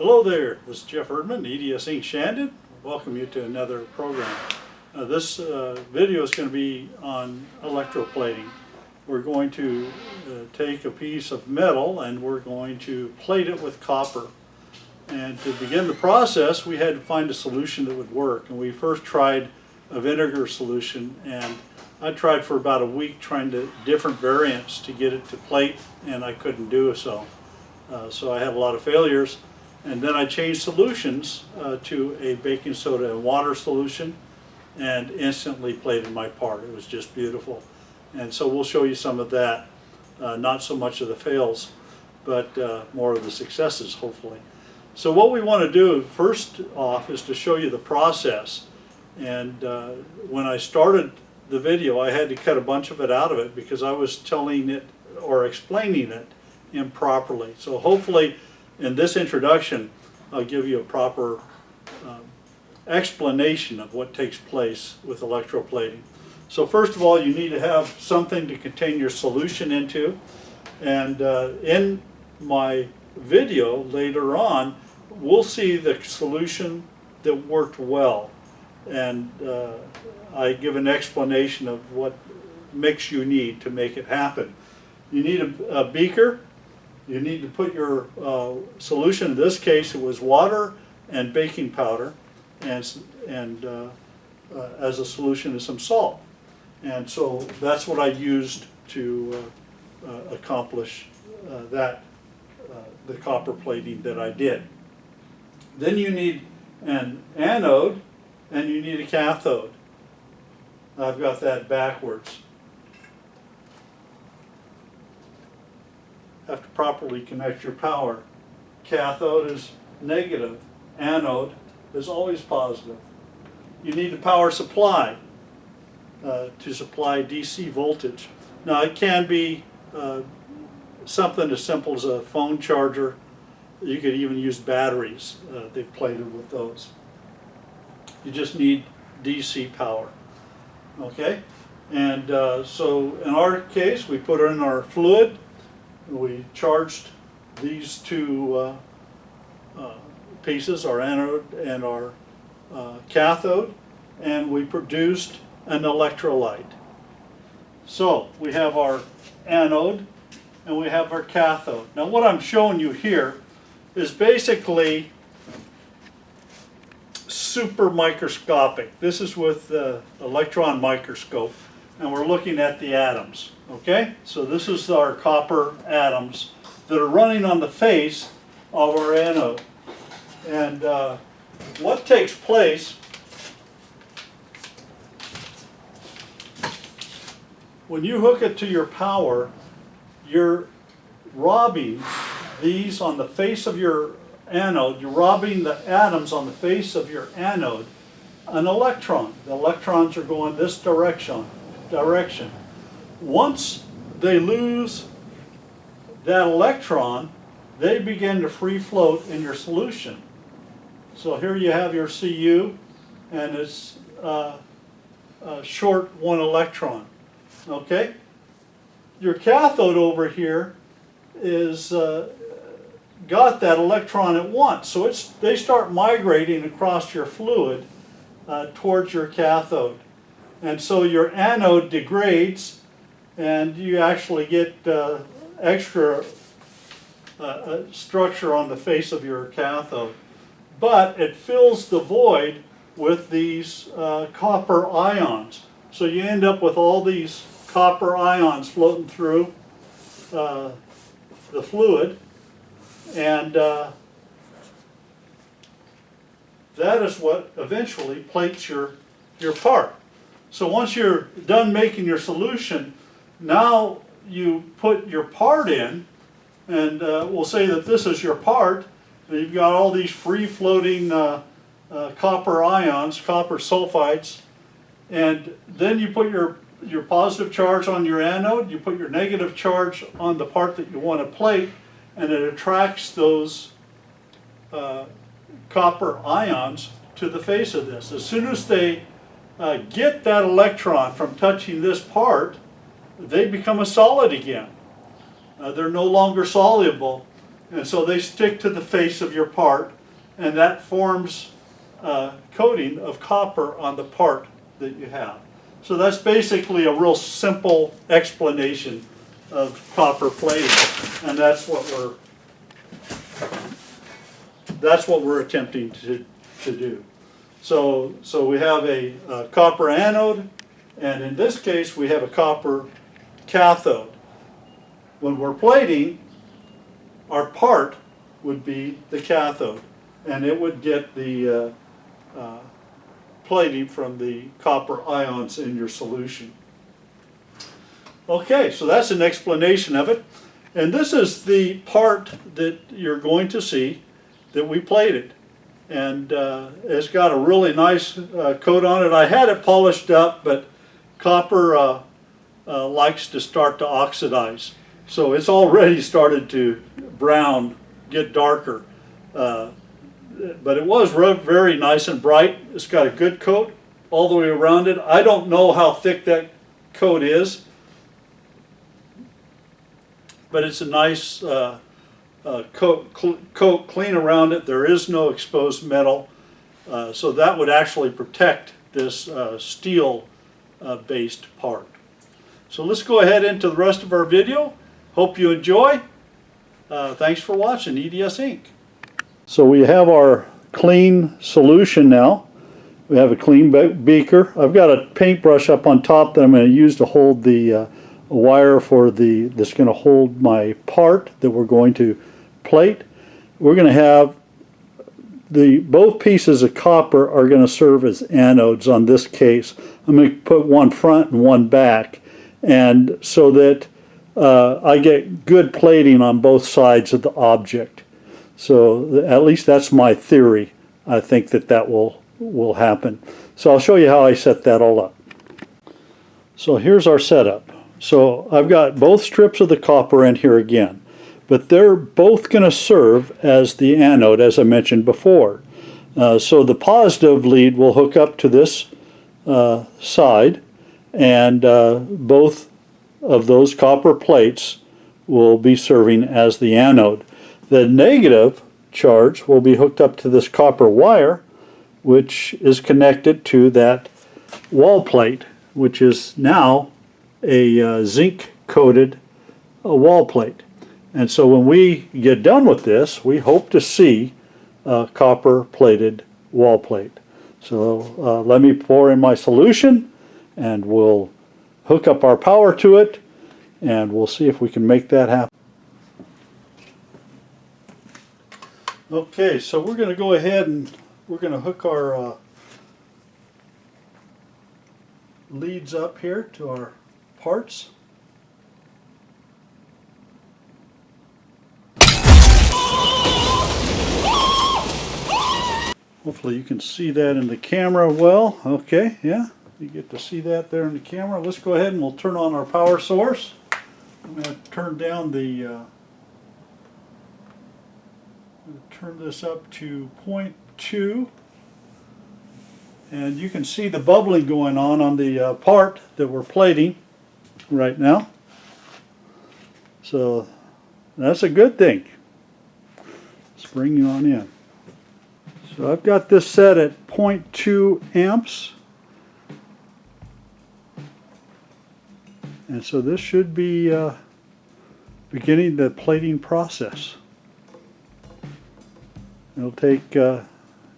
Hello there, this is Jeff Erdman, E.D.S. Inc. Shandon. Welcome you to another program. This video is going to be on electroplating. We're going to take a piece of metal and we're going to plate it with copper. And to begin the process, we had to find a solution that would work. And we first tried a vinegar solution, and I tried for about a week trying different variants to get it to plate, and I couldn't do so. So I had a lot of failures. And then I changed solutions to a baking soda and water solution and instantly plated my part. It was just beautiful. And so we'll show you some of that. Not so much of the fails, but more of the successes, hopefully. So what we want to do first off is to show you the process. And when I started the video, I had to cut a bunch of it out of it because I was telling it or explaining it improperly. So hopefully in this introduction, I'll give you a proper explanation of what takes place with electroplating. So first of all, you need to have something to contain your solution into. And in my video later on, we'll see the solution that worked well. And I give an explanation of what mix you need to make it happen. You need a beaker. You need to put your solution, in this case it was water and baking powder, and as a solution is some salt. And so that's what I used to accomplish the copper plating that I did. Then you need an anode and you need a cathode. I've got that backwards. Have to properly connect your power. Cathode is negative, anode is always positive. You need a power supply to supply DC voltage. Now it can be something as simple as a phone charger. You could even use batteries. They've plated with those. You just need DC power. Okay? And so in our case, we put in our fluid. We charged these two pieces, our anode and our cathode, and we produced an electrolyte. So we have our anode and we have our cathode. Now what I'm showing you here is basically super microscopic. This is with the electron microscope, and we're looking at the atoms. Okay, so this is our copper atoms that are running on the face of our anode. And what takes place when you hook it to your power, you're robbing these on the face of your anode, you're robbing the atoms on the face of your anode an electron. The electrons are going this direction. Once they lose that electron, they begin to free float in your solution. So here you have your Cu, and it's short one electron. Okay? Your cathode over here is got that electron at once, so they start migrating across your fluid towards your cathode. And so your anode degrades, and you actually get extra structure on the face of your cathode. But it fills the void with these copper ions. So you end up with all these copper ions floating through the fluid, and that is what eventually plates your part. So once you're done making your solution, now you put your part in, and we'll say that this is your part. And you've got all these free-floating copper ions, copper sulfides, and then you put your positive charge on your anode, you put your negative charge on the part that you want to plate, and it attracts those copper ions to the face of this. As soon as they get that electron from touching this part, they become a solid again. They're no longer soluble, and so they stick to the face of your part, and that forms a coating of copper on the part that you have. So that's basically a real simple explanation of copper plating, and that's what we're attempting to do. So we have a copper anode, and in this case we have a copper cathode. When we're plating, our part would be the cathode, and it would get the plating from the copper ions in your solution. Okay, so that's an explanation of it. And this is the part that you're going to see that we plated. And it's got a really nice coat on it. I had it polished up, but copper likes to start to oxidize. So it's already started to brown, get darker. But it was very nice and bright. It's got a good coat all the way around it. I don't know how thick that coat is, but it's a nice coat clean around it. There is no exposed metal, so that would actually protect this steel based part. So let's go ahead into the rest of our video. Hope you enjoy. Thanks for watching E.D.S. Inc. So we have our clean solution now. We have a clean beaker. I've got a paintbrush up on top that I'm going to use to hold the wire for that's going to hold my part that we're going to plate. We're going to have both pieces of copper are going to serve as anodes on this case. I'm going to put one front and one back, and so that I get good plating on both sides of the object. So at least that's my theory. I think that will happen. So I'll show you how I set that all up. So here's our setup. So I've got both strips of the copper in here again, but they're both going to serve as the anode, as I mentioned before. So the positive lead will hook up to this side, and both of those copper plates will be serving as the anode. The negative charge will be hooked up to this copper wire, which is connected to that wall plate, which is now a zinc coated wall plate. And so when we get done with this, we hope to see a copper plated wall plate. So let me pour in my solution, and we'll hook up our power to it, and we'll see if we can make that happen. Okay, so we're going to go ahead and we're going to hook our leads up here to our parts. Hopefully you can see that in the camera well. Okay, yeah, you get to see that there in the camera. Let's go ahead and we'll turn on our power source. I'm going to turn down the turn this up to 0.2, and you can see the bubbling going on the part that we're plating right now. So that's a good thing. Let's bring you on in. So I've got this set at 0.2 amps, and so this should be beginning the plating process. It'll take,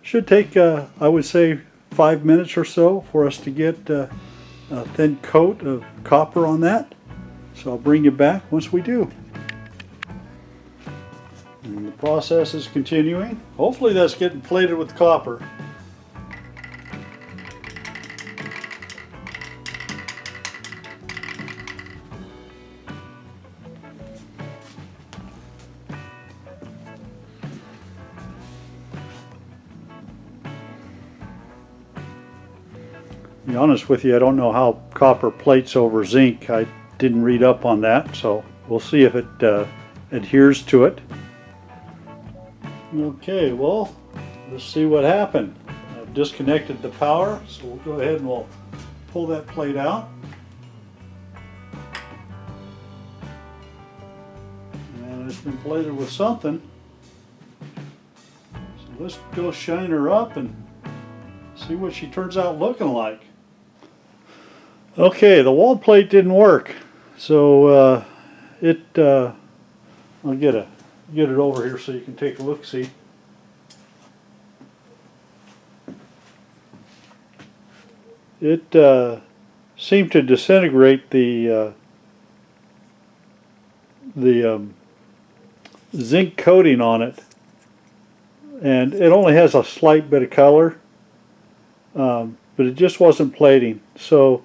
should take, I would say, 5 minutes or so for us to get a thin coat of copper on that. So I'll bring you back once we do. And the process is continuing. Hopefully that's getting plated with copper. To be honest with you, I don't know how copper plates over zinc. I didn't read up on that, so we'll see if it adheres to it. Okay, well, let's see what happened. I've disconnected the power, so we'll go ahead and we'll pull that plate out. And it's been plated with something. So let's go shine her up and see what she turns out looking like. Okay, the wall plate didn't work, so I'll get it over here so you can take a look. See, it seemed to disintegrate the zinc coating on it, and it only has a slight bit of color, but it just wasn't plating. So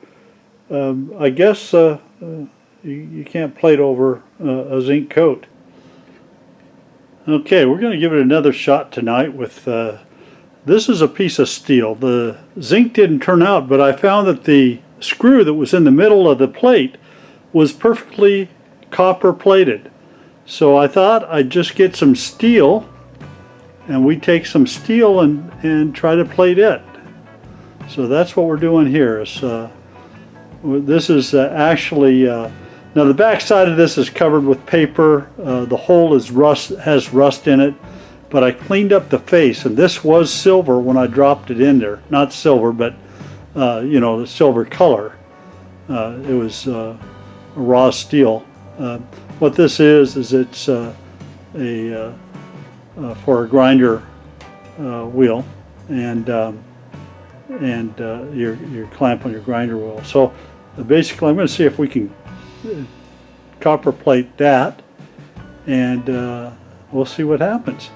I guess you can't plate over a zinc coat. Okay, we're going to give it another shot tonight with this is a piece of steel. The zinc didn't turn out, but I found that the screw that was in the middle of the plate was perfectly copper plated. So I thought I'd just get some steel, and we take some steel and try to plate it. So that's what we're doing here. This is actually now the back side of this is covered with paper. The hole has rust in it, but I cleaned up the face, and this was silver when I dropped it in there. Not silver, but you know, the silver color. It was raw steel. What this is it's for a grinder wheel, and your clamp on your grinder wheel. So basically, I'm going to see if we can copper plate that, and we'll see what happens.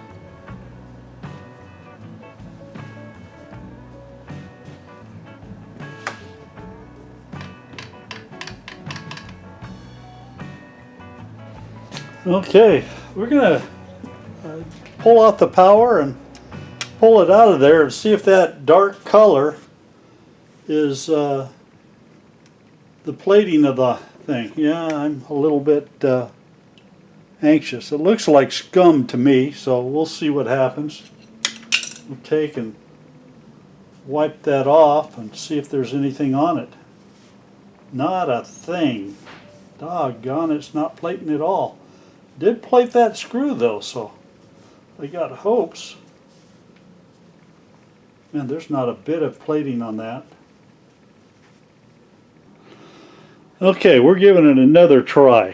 Okay, we're going to pull out the power and pull it out of there and see if that dark color is the plating of the thing. Yeah, I'm a little bit anxious. It looks like scum to me, so we'll see what happens. We'll take and wipe that off and see if there's anything on it. Not a thing. Doggone, it's not plating at all. Did plate that screw though, so I got hopes. Man, there's not a bit of plating on that. Okay, we're giving it another try.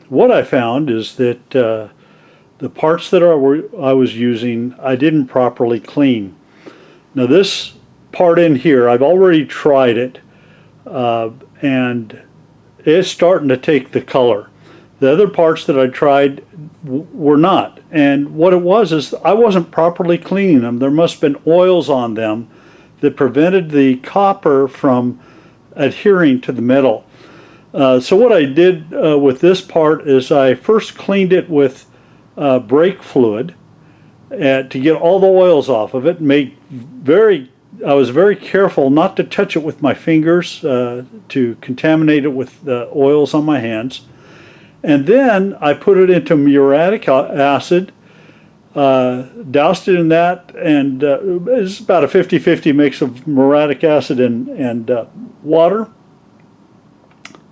What I found is that the parts that I was using, I didn't properly clean. Now this part in here, I've already tried it, and it's starting to take the color. The other parts that I tried were not. And what it was is I wasn't properly cleaning them. There must have been oils on them that prevented the copper from adhering to the metal. So what I did with this part is I first cleaned it with brake fluid to get all the oils off of it. I was very careful not to touch it with my fingers to contaminate it with the oils on my hands. And then I put it into muriatic acid, doused it in that, and it's about a 50-50 mix of muriatic acid and water.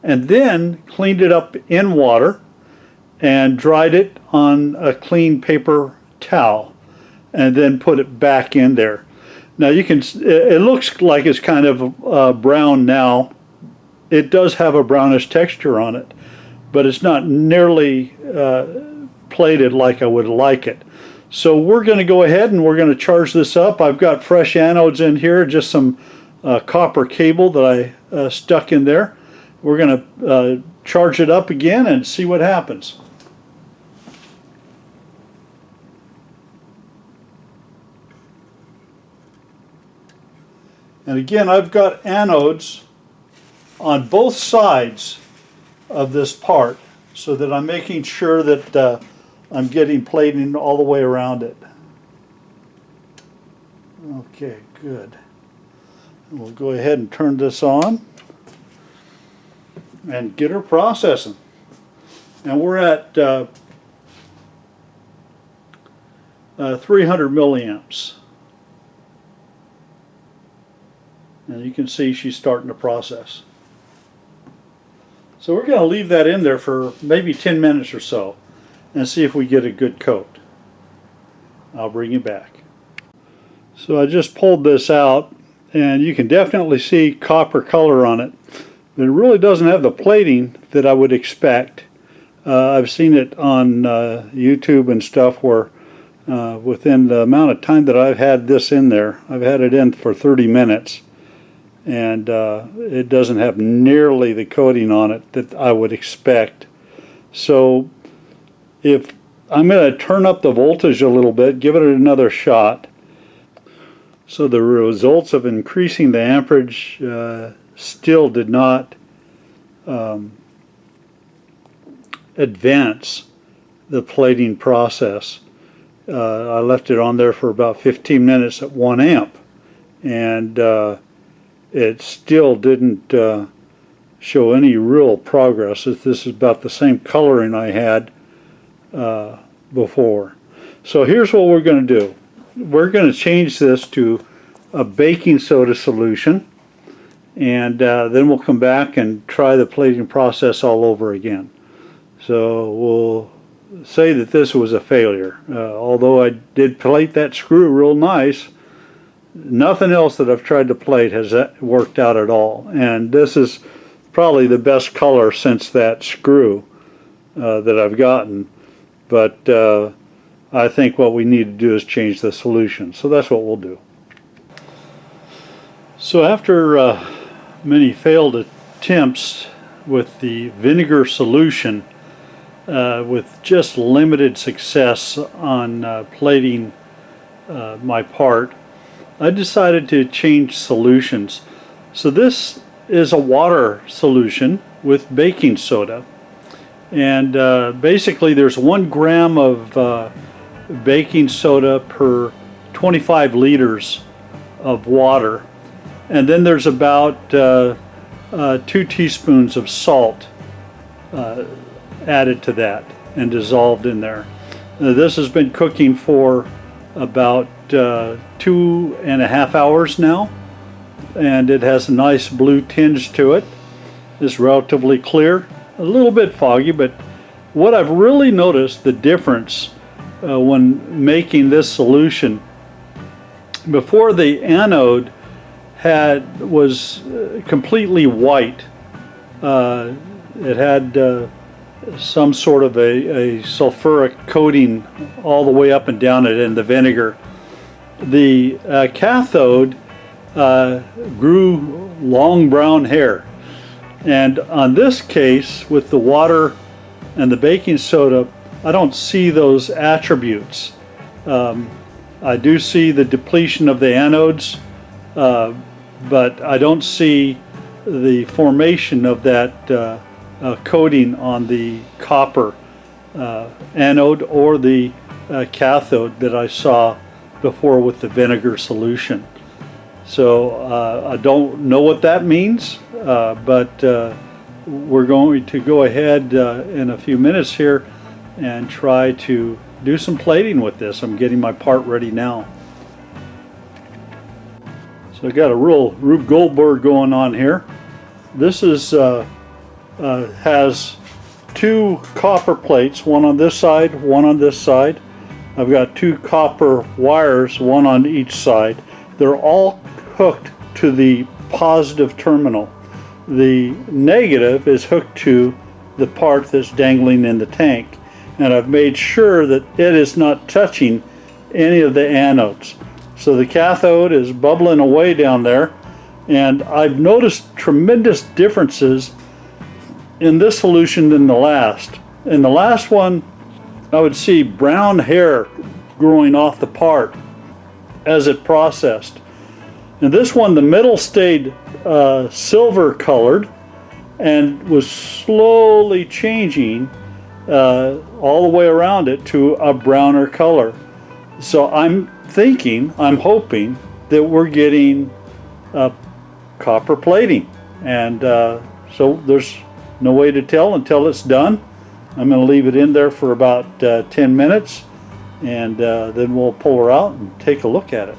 And then cleaned it up in water and dried it on a clean paper towel, and then put it back in there. Now it looks like it's kind of brown now. It does have a brownish texture on it, but it's not nearly plated like I would like it. So we're going to go ahead and we're going to charge this up. I've got fresh anodes in here, just some copper cable that I stuck in there. We're going to charge it up again and see what happens. And again, I've got anodes on both sides of this part so that I'm making sure that I'm getting plating all the way around it. Okay, good. And we'll go ahead and turn this on and get her processing. And we're at 300 milliamps. And you can see she's starting to process. So we're going to leave that in there for maybe 10 minutes or so and see if we get a good coat. I'll bring you back. So I just pulled this out, and you can definitely see copper color on it. But it really doesn't have the plating that I would expect. I've seen it on YouTube and stuff where within the amount of time that I've had this in there, I've had it in for 30 minutes, and it doesn't have nearly the coating on it that I would expect. So if I'm going to turn up the voltage a little bit, give it another shot. So the results of increasing the amperage still did not advance the plating process. I left it on there for about 15 minutes at 1 amp, and it still didn't show any real progress. This is about the same coloring I had before. So here's what we're going to do. We're going to change this to a baking soda solution, and then we'll come back and try the plating process all over again. So we'll say that this was a failure. Although I did plate that screw real nice, nothing else that I've tried to plate has worked out at all. And this is probably the best color since that screw that I've gotten. But I think what we need to do is change the solution. So that's what we'll do. So after many failed attempts with the vinegar solution, with just limited success on plating my part, I decided to change solutions. So this is a water solution with baking soda, and basically there's 1 gram of baking soda per 25 liters of water, and then there's about 2 teaspoons of salt added to that and dissolved in there. This has been cooking for about 2.5 hours now, and it has a nice blue tinge to it. It's relatively clear, a little bit foggy, but what I've really noticed the difference when making this solution, before the anode was completely white. It had some sort of a sulfuric coating all the way up and down it in the vinegar. The cathode grew long brown hair, and on this case with the water and the baking soda, I don't see those attributes. I do see the depletion of the anodes, but I don't see the formation of that coating on the copper anode or the cathode that I saw before with the vinegar solution. So I don't know what that means, but we're going to go ahead in a few minutes here and try to do some plating with this. I'm getting my part ready now. So I got a real Rube Goldberg going on here. This is has 2 copper plates, one on this side, one on this side. I've got 2 copper wires, one on each side. They're all hooked to the positive terminal. The negative is hooked to the part that's dangling in the tank, and I've made sure that it is not touching any of the anodes. So the cathode is bubbling away down there, and I've noticed tremendous differences in this solution than the last. In the last one, I would see brown hair growing off the part as it processed. In this one, the middle stayed silver colored and was slowly changing all the way around it to a browner color. So I'm hoping that we're getting copper plating, and so there's no way to tell until it's done. I'm going to leave it in there for about 10 minutes, and then we'll pull her out and take a look at it.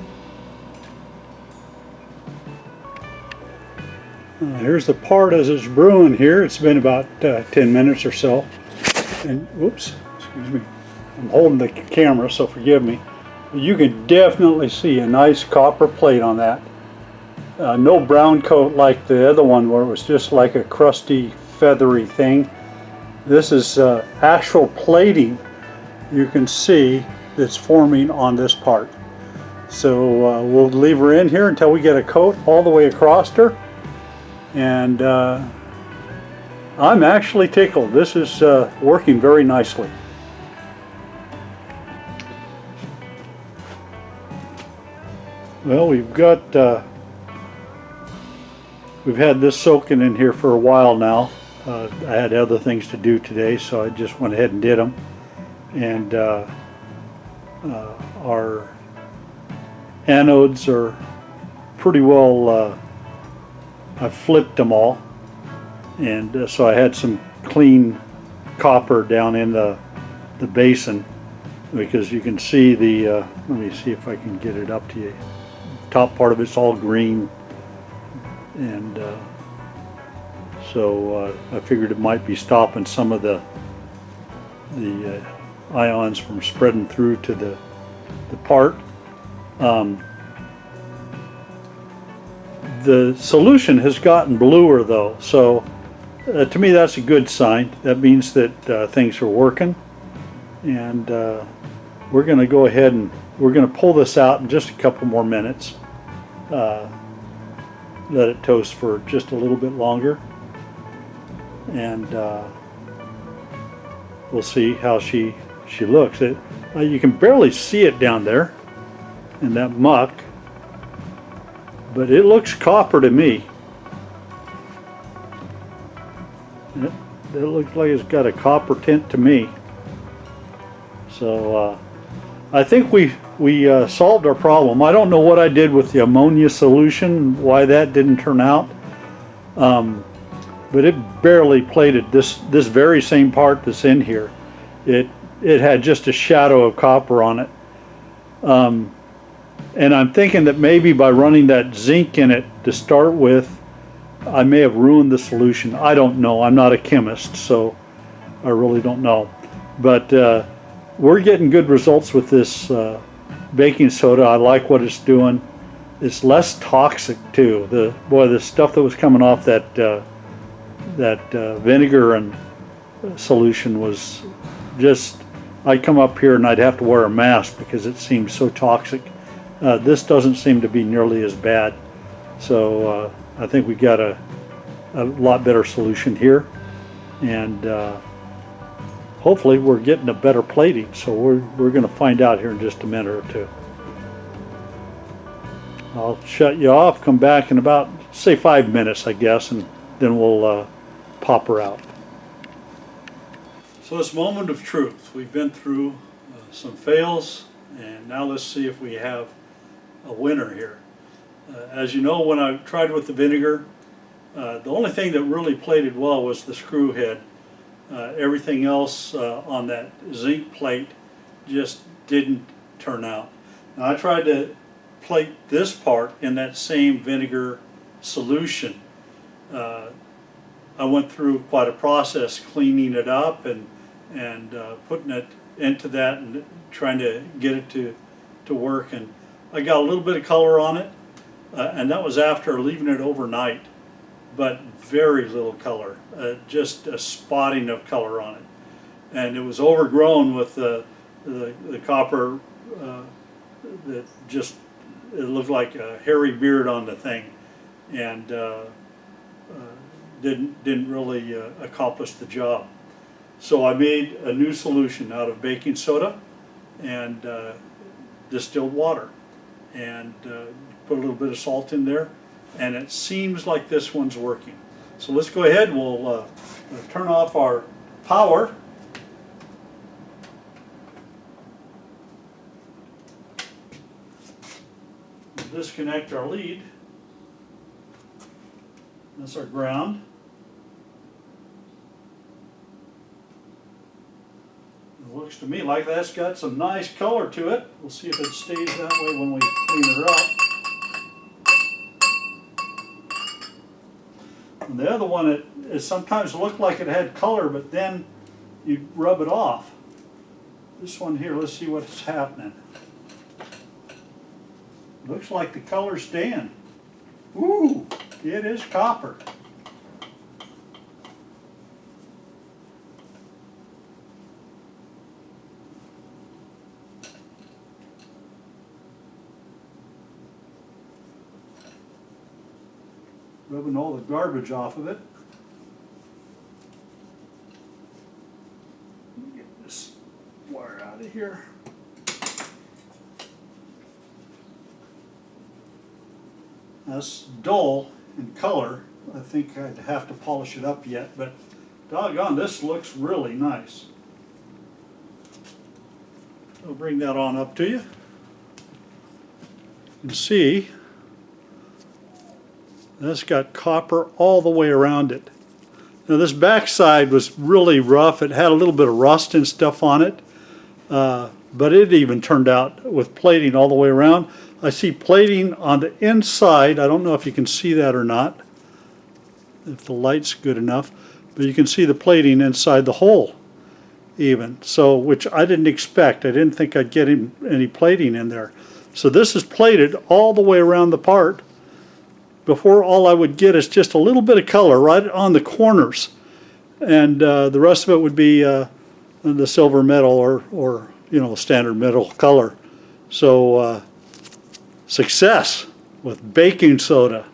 Here's the part as it's brewing here. It's been about 10 minutes or so. And whoops, excuse me. I'm holding the camera, so forgive me. You can definitely see a nice copper plate on that. No brown coat like the other one where it was just like a crusty, feathery thing. This is actual plating you can see that's forming on this part. So we'll leave her in here until we get a coat all the way across her. And I'm actually tickled. This is working very nicely. Well, we've had this soaking in here for a while now. I had other things to do today, so I just went ahead and did them. And our anodes are pretty well, I flipped them all. And so I had some clean copper down in the basin, because you can see the, let me see if I can get it up to you. Top part of it's all green, and so I figured it might be stopping some of the ions from spreading through to the part. The solution has gotten bluer though, so to me that's a good sign. That means that things are working, and we're going to go ahead and we're going to pull this out in just a couple more minutes. Let it toast for just a little bit longer, and we'll see how she looks. You can barely see it down there in that muck, but it looks copper to me. It looks like it's got a copper tint to me. So I think we solved our problem. I don't know what I did with the ammonia solution, why that didn't turn out, but it barely plated this very same part that's in here. It had just a shadow of copper on it, and I'm thinking that maybe by running that zinc in it to start with, I may have ruined the solution. I don't know. I'm not a chemist, so I really don't know. But we're getting good results with this baking soda. I like what it's doing. It's less toxic too. The stuff that was coming off that vinegar and solution was just, I'd come up here and I'd have to wear a mask because it seemed so toxic. This doesn't seem to be nearly as bad. So I think we got a lot better solution here, and hopefully we're getting a better plating. So we're going to find out here in just a minute or two. I'll shut you off, come back in about, say, 5 minutes, I guess, and then we'll pop her out. So it's moment of truth. We've been through some fails, and now let's see if we have a winner here. As you know, when I tried with the vinegar, the only thing that really plated well was the screw head. Everything else on that zinc plate just didn't turn out. Now I tried to plate this part in that same vinegar solution. I went through quite a process cleaning it up and putting it into that and trying to get it to work, and I got a little bit of color on it, and that was after leaving it overnight, but very little color, just a spotting of color on it, and it was overgrown with the copper that just, it looked like a hairy beard on the thing, and didn't really accomplish the job. So I made a new solution out of baking soda and distilled water, and put a little bit of salt in there, and it seems like this one's working. So let's go ahead, we'll turn off our power. Disconnect our lead. That's our ground. It looks to me like that's got some nice color to it. We'll see if it stays that way when we clean her up. And the other one, it sometimes looked like it had color, but then you rub it off. This one here, let's see what's happening. Looks like the color's staying. Ooh, it is copper. Rubbing all the garbage off of it. Get this wire out of here. That's dull in color. I think I'd have to polish it up yet, but doggone, this looks really nice. I'll bring that on up to you. You can see that's got copper all the way around it. Now this back side was really rough. It had a little bit of rust and stuff on it, but it even turned out with plating all the way around. I see plating on the inside. I don't know if you can see that or not, if the light's good enough, but you can see the plating inside the hole even. So, which I didn't expect. I didn't think I'd get any plating in there. So this is plated all the way around the part. Before, all I would get is just a little bit of color right on the corners, and the rest of it would be the silver metal or you know, standard metal color. So success with baking soda.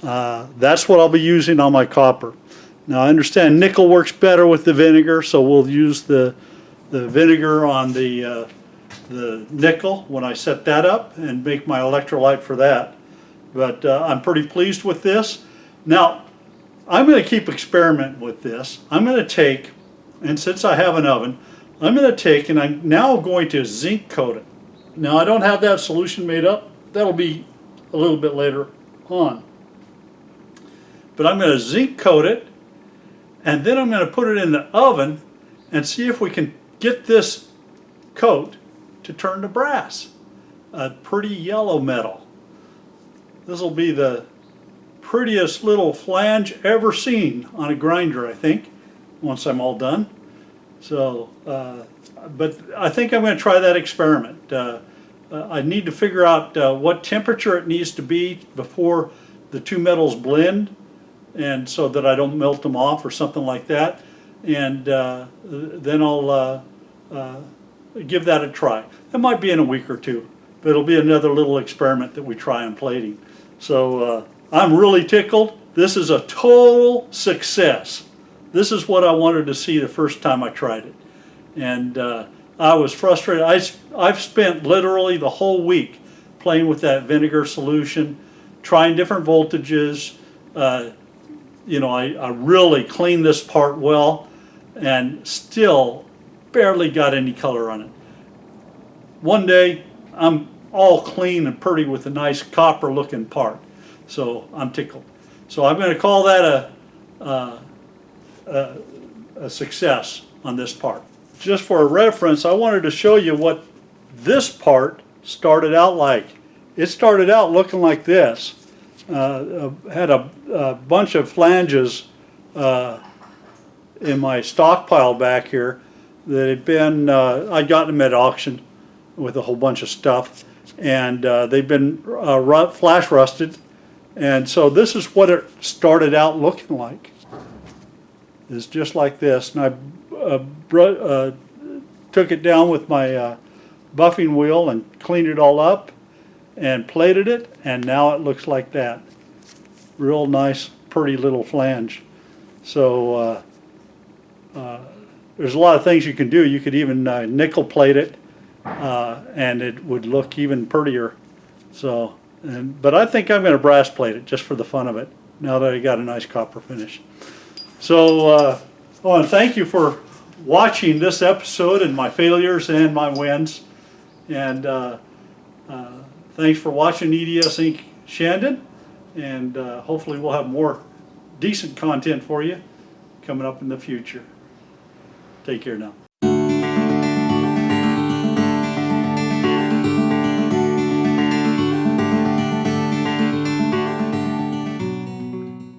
That's what I'll be using on my copper. Now I understand nickel works better with the vinegar, so we'll use the vinegar on the nickel when I set that up and make my electrolyte for that. But I'm pretty pleased with this. Now, I'm going to keep experimenting with this. I'm going to take, and since I have an oven, I'm going to take and I'm now going to zinc coat it. Now, I don't have that solution made up. That'll be a little bit later on. But I'm going to zinc coat it, and then I'm going to put it in the oven and see if we can get this coat to turn to brass, a pretty yellow metal. This will be the prettiest little flange ever seen on a grinder, I think, once I'm all done. So, but I think I'm going to try that experiment. I need to figure out what temperature it needs to be before the two metals blend, and so that I don't melt them off or something like that. And then I'll give that a try. It might be in a week or two, but it'll be another little experiment that we try on plating. So I'm really tickled. This is a total success. This is what I wanted to see the first time I tried it. And I was frustrated. I've spent literally the whole week playing with that vinegar solution, trying different voltages. You know, I really cleaned this part well and still barely got any color on it. One day, I'm all clean and pretty with a nice copper looking part. So I'm tickled. So I'm going to call that a success on this part. Just for a reference, I wanted to show you what this part started out like. It started out looking like this. Had a bunch of flanges in my stockpile back here that had been, I'd gotten them at auction with a whole bunch of stuff, and they've been flash rusted, and so this is what it started out looking like. It's just like this, and I took it down with my buffing wheel and cleaned it all up and plated it, and now it looks like that. Real nice, pretty little flange. So there's a lot of things you can do. You could even nickel plate it, and it would look even prettier. So, but I think I'm going to brass plate it just for the fun of it, now that I got a nice copper finish. So I want to thank you for watching this episode and my failures and my wins. And thanks for watching E.D.S. Inc. Shandon. And hopefully we'll have more decent content for you coming up in the future. Take care now.